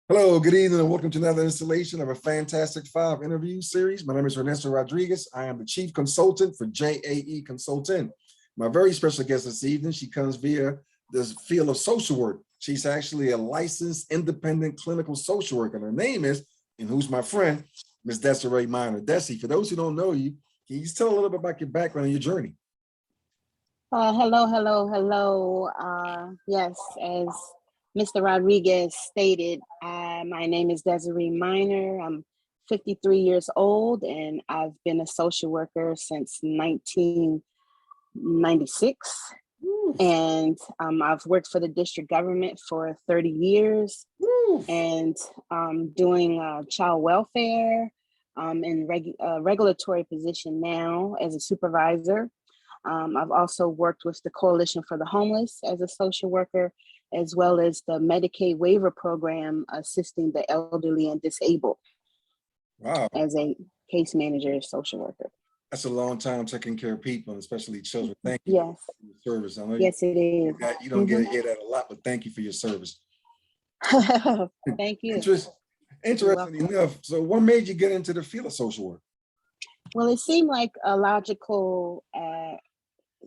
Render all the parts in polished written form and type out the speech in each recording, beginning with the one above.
Hello, good evening, and welcome to another installation of a Fantastic Five interview series. My name is Ernesto Rodriguez. I am the Chief Consultant for JAE Consulting. My very special guest this evening, she comes via this field of social work. She's actually a licensed independent clinical social worker. Her name is, and who's my friend, Ms. Desiree Minor. Desi, for those who don't know you, can you just tell a little bit about your background and your journey? Hello. Yes, as Mr. Rodriguez stated, my name is Desiree Minor. I'm 53 years old, and I've been a social worker since 1996. And I've worked for the district government for 30 years and doing child welfare in regulatory position now as a supervisor. I've also worked with the Coalition for the Homeless as a social worker, as well as the Medicaid waiver program assisting the elderly and disabled. Wow. As a case manager, social worker. That's a long time taking care of people, especially children. Thank you yes. for your service. I know yes, it is. you don't get to hear that a lot, but thank you for your service. Thank you. Interesting enough. So what made you get into the field of social work? Well, it seemed like a logical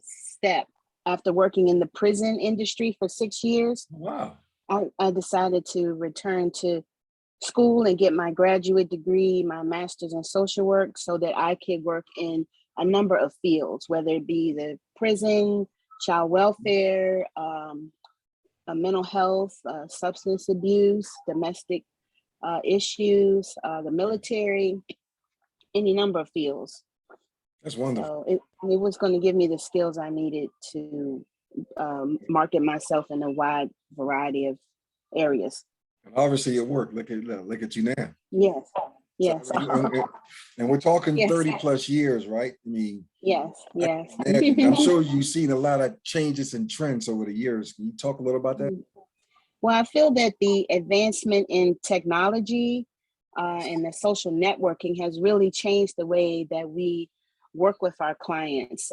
step after working in the prison industry for 6 years. Wow. I decided to return to school and get my graduate degree, my master's in social work, so that I could work in a number of fields, whether it be the prison, child welfare, mental health, substance abuse, domestic issues, the military, any number of fields. That's wonderful. So it was going to give me the skills I needed to market myself in a wide variety of areas. And obviously it worked. Look at you now. Yes. So, and we're talking Yes. 30 plus years, right? I mean, yes. I'm sure you've seen a lot of changes and trends over the years. Can you talk a little about that? Well, I feel that the advancement in technology and the social networking has really changed the way that we work with our clients.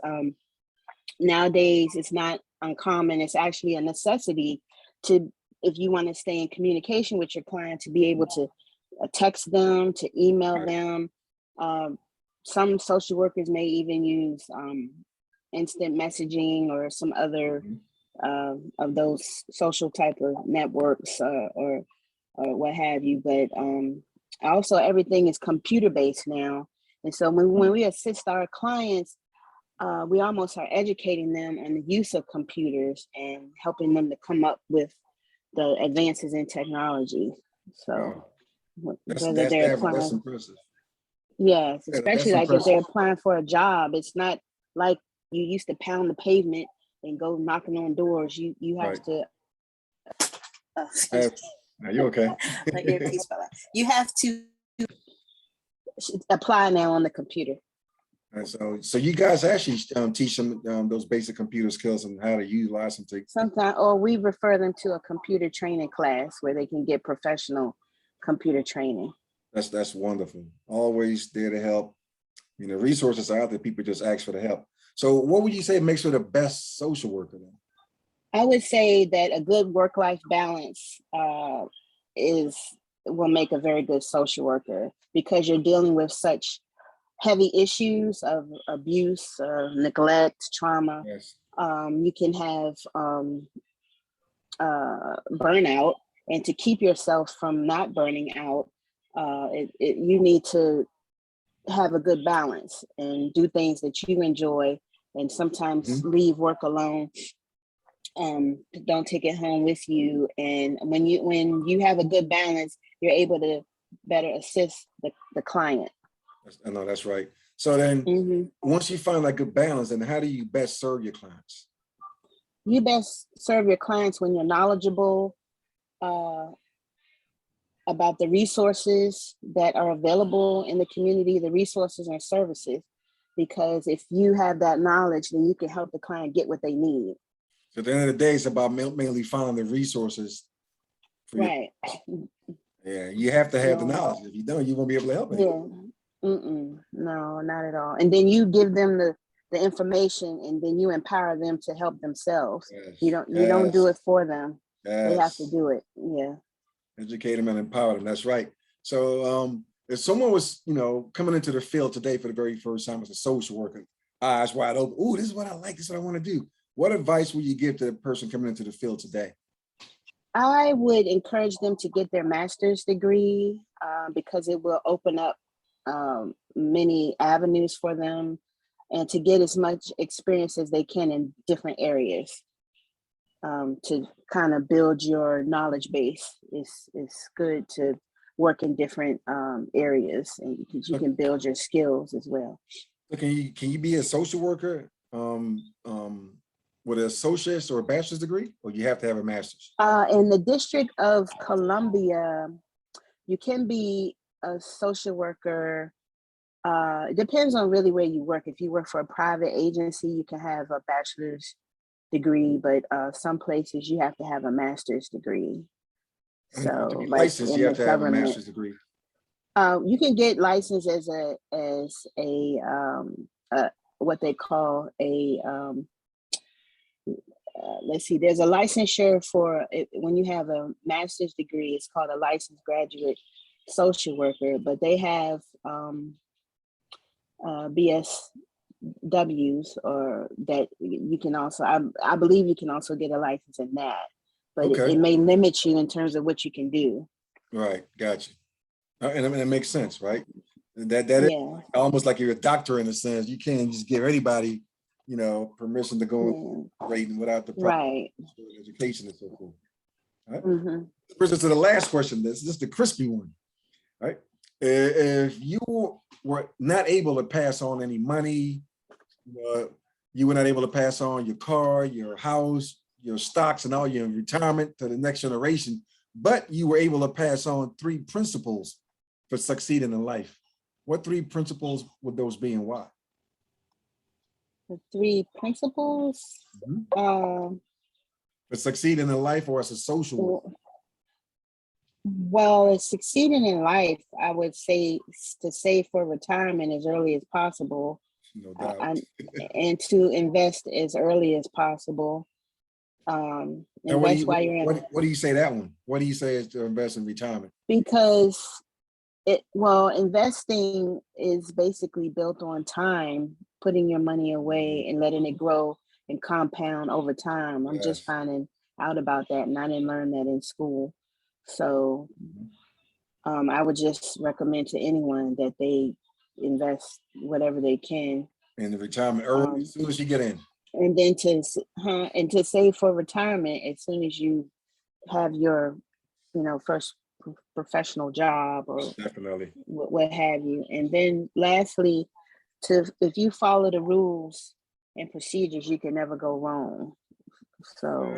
Nowadays, it's not uncommon. It's actually a necessity to, if you want to stay in communication with your client, to be able to text them, to email them. Some social workers may even use instant messaging or some other of those social type of networks or what have you. But also everything is computer based now. And so when we assist our clients, we almost are educating them on the use of computers and helping them to come up with the advances in technology. So that's impressive. Yes, especially like if they're applying for a job, it's not like you used to pound the pavement and go knocking on doors. You have to. Are you okay? You have to apply now on the computer. And so you guys actually teach them those basic computer skills and how to utilize them. Sometimes, or we refer them to a computer training class where they can get professional computer training. That's wonderful. Always there to help. You know, resources are out there. People just ask for the help. So what would you say makes her the best social worker then? I would say that a good work-life balance will make a very good social worker, because you're dealing with such heavy issues of abuse, neglect, trauma. Yes. You can have burnout, and to keep yourself from not burning out, you need to have a good balance and do things that you enjoy, and sometimes leave work alone. Don't take it home with you. And when you have a good balance, you're able to better assist the client. I know that's right. So then once you find that good balance, then how do you best serve your clients? You best serve your clients when you're knowledgeable about the resources that are available in the community, the resources and services, because if you have that knowledge, then you can help the client get what they need. So at the end of the day, it's about mainly finding the resources. Right. Yeah, you have to have the knowledge. If you don't, you won't be able to help anyone. No, not at all. And then you give them the information, and then you empower them to help themselves. Yes. You don't do it for them. Yes. They have to do it. Yeah. Educate them and empower them. That's right. So if someone was, coming into the field today for the very first time as a social worker, eyes wide open, oh, this is what I like, this is what I want to do. What advice would you give to the person coming into the field today? I would encourage them to get their master's degree because it will open up many avenues for them, and to get as much experience as they can in different areas to kind of build your knowledge base. It's good to work in different areas, and because you can build your skills as well. So can you be a social worker with an associate's or a bachelor's degree, or you have to have a master's? In the District of Columbia, you can be a social worker. It depends on really where you work. If you work for a private agency, you can have a bachelor's degree, but some places you have to have a master's degree. So, to be like licensed, in you the have to have a government, master's degree. you can get licensed as what they call a let's see, there's a licensure for it, when you have a master's degree, it's called a licensed graduate social worker, but they have BSWs, or that you can also, I believe you can also get a license in that, but Okay. it may limit you in terms of what you can do. Right, gotcha. And I mean, it makes sense, right? That Yeah. is almost like you're a doctor in a sense. You can't just give anybody, permission to go Yeah. rating without the proper Right. education and so forth. All right. Mm-hmm. Brings us to the last question. This is the crispy one. Right. If you were not able to pass on any money, you were not able to pass on your car, your house, your stocks, and all your retirement to the next generation, but you were able to pass on 3 principles for succeeding in life, what 3 principles would those be and why? The 3 principles. For succeeding in life or as a social worker? Well, succeeding in life, I would say to save for retirement as early as possible. No doubt. And to invest as early as possible. And that's why you're in. What do you say that one? What do you say is to invest in retirement? Because investing is basically built on time, putting your money away and letting it grow and compound over time. I'm just finding out about that, and I didn't learn that in school. So I would just recommend to anyone that they invest whatever they can in the retirement early, as soon as you get in. And then to save for retirement as soon as you have your, first professional job or definitely what have you. And then lastly, if you follow the rules and procedures, you can never go wrong. So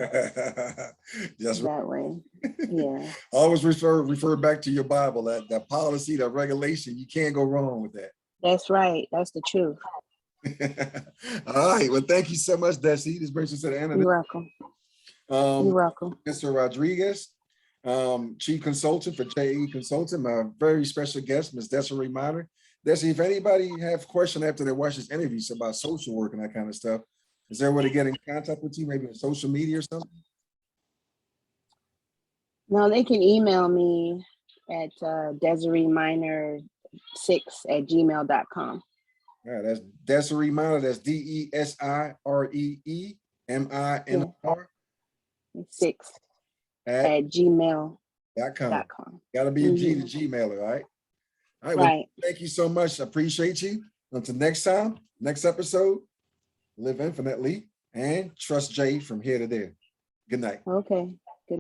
just that way, yeah. Always refer back to your Bible, that policy, that regulation. You can't go wrong with that. That's right. That's the truth. All right. Well, thank you so much, Desi. This brings us to the end of You're welcome. You're welcome. Mr. Rodriguez, Chief Consultant for JAE Consulting, my very special guest, Ms. Desiree Minor. Desi, if anybody have questions after they watch this interview about social work and that kind of stuff, is there a way to get in contact with you, maybe on social media or something? No, they can email me at DesireeMinor6@gmail.com. All right, that's Desiree Minor. That's DESIREEMINOR 6 at gmail.com. Gotta be a G to Gmailer, all right? All right, well, thank you so much. I appreciate you. Until next time, next episode, live infinitely and trust Jay from here to there. Good night. Okay.